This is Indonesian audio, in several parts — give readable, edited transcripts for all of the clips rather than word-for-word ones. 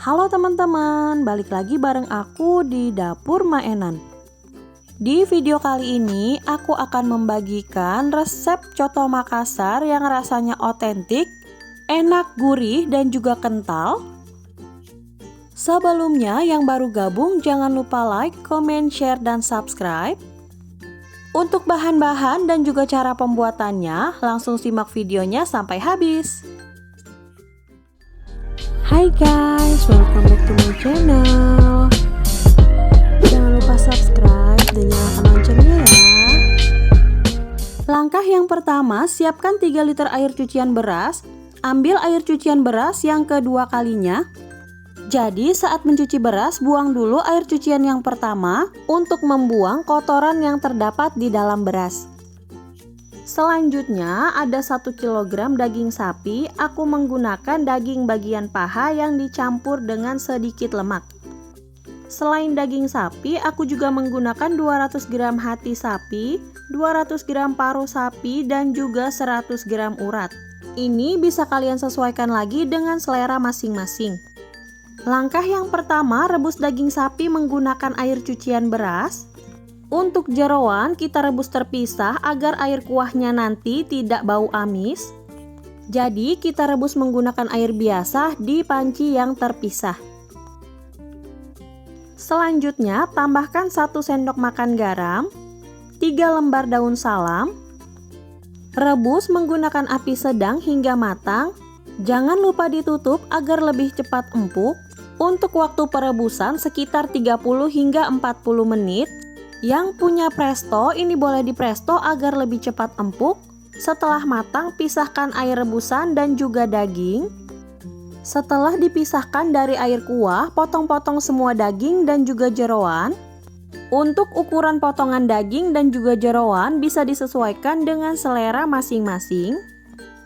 Halo teman-teman, balik lagi bareng aku di Dapur Maenan. Di video kali ini aku akan membagikan resep coto Makassar yang rasanya otentik, enak, gurih, dan juga kental. Sebelumnya yang baru gabung jangan lupa like, comment, share, dan subscribe. Untuk bahan-bahan dan juga cara pembuatannya, langsung simak videonya sampai habis. Hai guys, welcome back to my channel. Jangan lupa subscribe dan nyalakan loncengnya ya. Langkah yang pertama, siapkan 3 liter air cucian beras. Ambil air cucian beras yang kedua kalinya. Jadi saat mencuci beras, buang dulu air cucian yang pertama untuk membuang kotoran yang terdapat di dalam beras. Selanjutnya ada 1 kg daging sapi. Aku menggunakan daging bagian paha yang dicampur dengan sedikit lemak. Selain daging sapi, aku juga menggunakan 200 gram hati sapi, 200 gram paruh sapi, dan juga 100 gram urat. Ini bisa kalian sesuaikan lagi dengan selera masing-masing. Langkah yang pertama, rebus daging sapi menggunakan air cucian beras. Untuk jeroan kita rebus terpisah agar air kuahnya nanti tidak bau amis. Jadi kita rebus menggunakan air biasa di panci yang terpisah. Selanjutnya tambahkan 1 sendok makan garam, 3 lembar daun salam. Rebus menggunakan api sedang hingga matang. Jangan lupa ditutup agar lebih cepat empuk. Untuk waktu perebusan sekitar 30 hingga 40 menit. Yang punya presto ini boleh di presto agar lebih cepat empuk. Setelah matang, pisahkan air rebusan dan juga daging. Setelah dipisahkan dari air kuah, potong-potong semua daging dan juga jeroan. Untuk ukuran potongan daging dan juga jeroan bisa disesuaikan dengan selera masing-masing.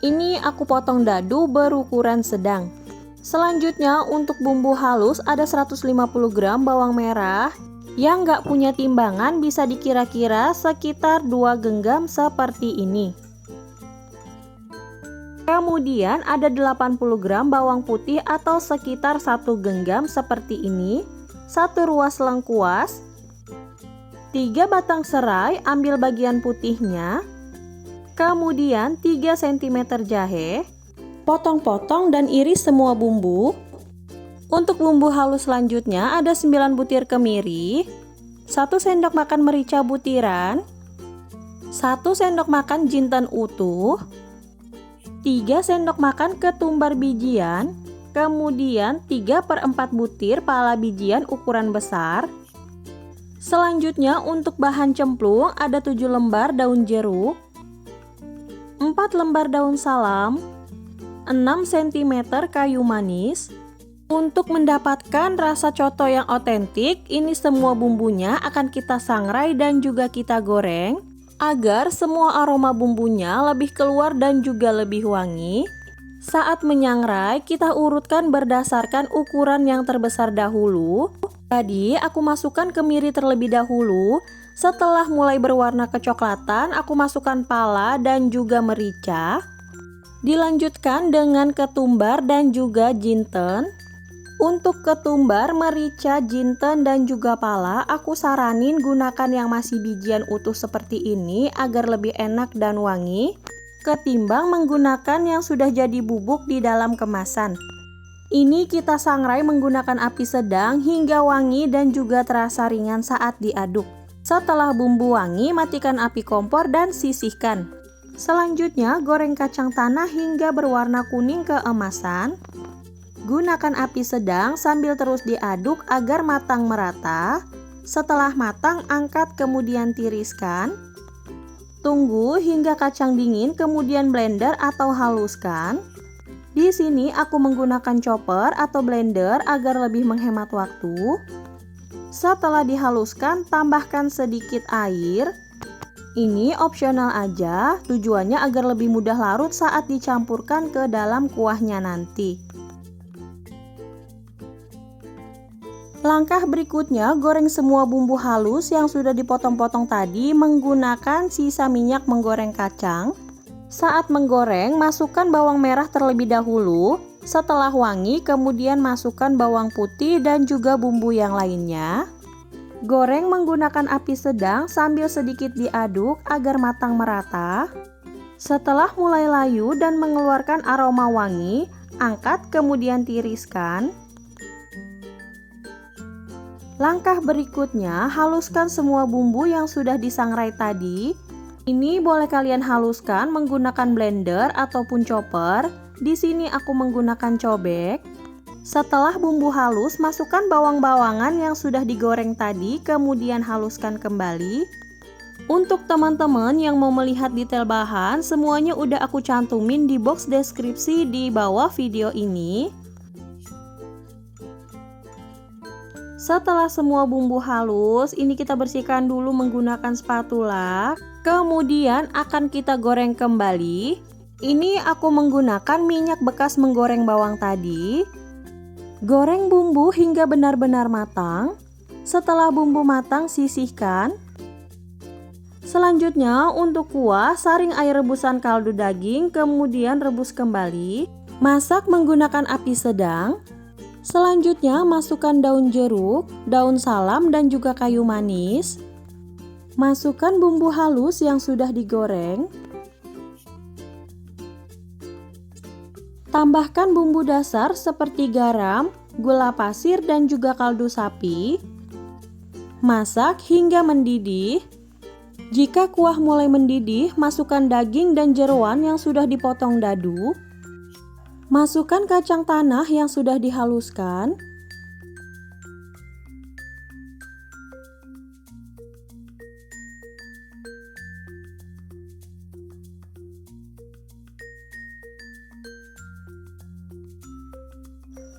Ini aku potong dadu berukuran sedang. Selanjutnya untuk bumbu halus ada 150 gram bawang merah. Yang nggak punya timbangan bisa dikira-kira sekitar 2 genggam seperti ini. Kemudian ada 80 gram bawang putih atau sekitar 1 genggam seperti ini. 1 ruas lengkuas. 3 batang serai, ambil bagian putihnya. Kemudian 3 cm jahe. Potong-potong dan iris semua bumbu. Untuk bumbu halus selanjutnya ada 9 butir kemiri, 1 sendok makan merica butiran, 1 sendok makan jinten utuh, 3 sendok makan ketumbar bijian, kemudian 3/4 butir pala bijian ukuran besar. Selanjutnya untuk bahan cemplung ada 7 lembar daun jeruk, 4 lembar daun salam, 6 cm kayu manis. Untuk mendapatkan rasa coto yang otentik, ini semua bumbunya akan kita sangrai dan juga kita goreng agar semua aroma bumbunya lebih keluar dan juga lebih wangi. Saat menyangrai, kita urutkan berdasarkan ukuran yang terbesar dahulu. Tadi aku masukkan kemiri terlebih dahulu. Setelah mulai berwarna kecoklatan, aku masukkan pala dan juga merica. Dilanjutkan dengan ketumbar dan juga jinten. Untuk ketumbar, merica, jinten, dan juga pala, aku saranin gunakan yang masih bijian utuh seperti ini agar lebih enak dan wangi, ketimbang menggunakan yang sudah jadi bubuk di dalam kemasan. Ini kita sangrai menggunakan api sedang hingga wangi dan juga terasa ringan saat diaduk. Setelah bumbu wangi, matikan api kompor dan sisihkan. Selanjutnya, goreng kacang tanah hingga berwarna kuning keemasan. Gunakan api sedang sambil terus diaduk agar matang merata. Setelah matang, angkat kemudian tiriskan. Tunggu hingga kacang dingin kemudian blender atau haluskan. Di sini aku menggunakan chopper atau blender agar lebih menghemat waktu. Setelah dihaluskan, tambahkan sedikit air. Ini opsional aja, tujuannya agar lebih mudah larut saat dicampurkan ke dalam kuahnya nanti. Langkah berikutnya, goreng semua bumbu halus yang sudah dipotong-potong tadi menggunakan sisa minyak menggoreng kacang. Saat menggoreng, masukkan bawang merah terlebih dahulu. Setelah wangi, kemudian masukkan bawang putih dan juga bumbu yang lainnya. Goreng menggunakan api sedang sambil sedikit diaduk agar matang merata. Setelah mulai layu dan mengeluarkan aroma wangi, angkat kemudian tiriskan. Langkah berikutnya, haluskan semua bumbu yang sudah disangrai tadi. Ini boleh kalian haluskan menggunakan blender ataupun chopper. Di sini aku menggunakan cobek. Setelah bumbu halus, masukkan bawang-bawangan yang sudah digoreng tadi, kemudian haluskan kembali. Untuk teman-teman yang mau melihat detail bahan, semuanya udah aku cantumin di box deskripsi di bawah video ini. Setelah semua bumbu halus, ini kita bersihkan dulu menggunakan spatula. Kemudian akan kita goreng kembali. Ini aku menggunakan minyak bekas menggoreng bawang tadi. Goreng bumbu hingga benar-benar matang. Setelah bumbu matang, sisihkan. Selanjutnya untuk kuah, saring air rebusan kaldu daging, kemudian rebus kembali. Masak menggunakan api sedang. Selanjutnya masukkan daun jeruk, daun salam dan juga kayu manis. Masukkan bumbu halus yang sudah digoreng. Tambahkan bumbu dasar seperti garam, gula pasir dan juga kaldu sapi. Masak hingga mendidih. Jika kuah mulai mendidih, masukkan daging dan jeroan yang sudah dipotong dadu. Masukkan kacang tanah yang sudah dihaluskan.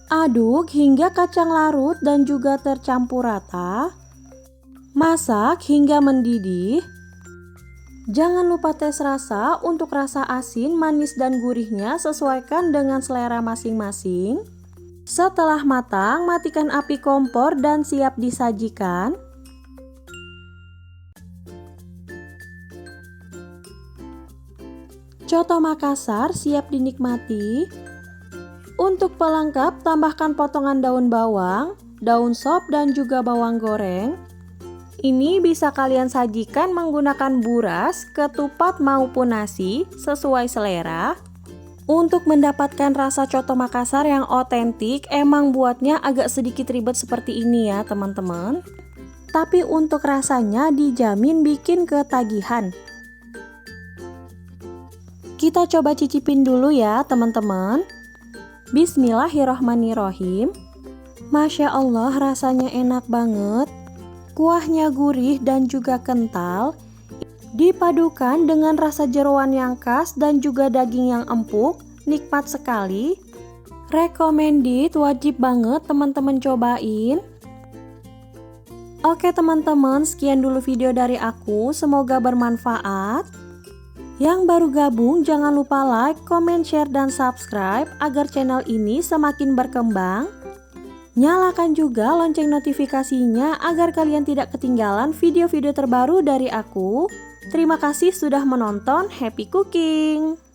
Aduk hingga kacang larut dan juga tercampur rata. Masak hingga mendidih. Jangan lupa tes rasa. Untuk rasa asin, manis dan gurihnya sesuaikan dengan selera masing-masing. Setelah matang, matikan api kompor dan siap disajikan. Coto Makassar siap dinikmati. Untuk pelengkap, tambahkan potongan daun bawang, daun sop dan juga bawang goreng. Ini bisa kalian sajikan menggunakan buras, ketupat maupun nasi sesuai selera. Untuk mendapatkan rasa coto Makassar yang otentik, emang buatnya agak sedikit ribet seperti ini ya teman-teman. Tapi untuk rasanya dijamin bikin ketagihan. Kita coba cicipin dulu ya teman-teman. Bismillahirrohmanirrohim. Masya Allah, rasanya enak banget. Kuahnya gurih dan juga kental. Dipadukan dengan rasa jeroan yang khas dan juga daging yang empuk, nikmat sekali. Recommended, wajib banget teman-teman cobain. Oke teman-teman, sekian dulu video dari aku. Semoga bermanfaat. Yang baru gabung jangan lupa like, comment, share, dan subscribe agar channel ini semakin berkembang. Nyalakan juga lonceng notifikasinya agar kalian tidak ketinggalan video-video terbaru dari aku. Terima kasih sudah menonton, happy cooking!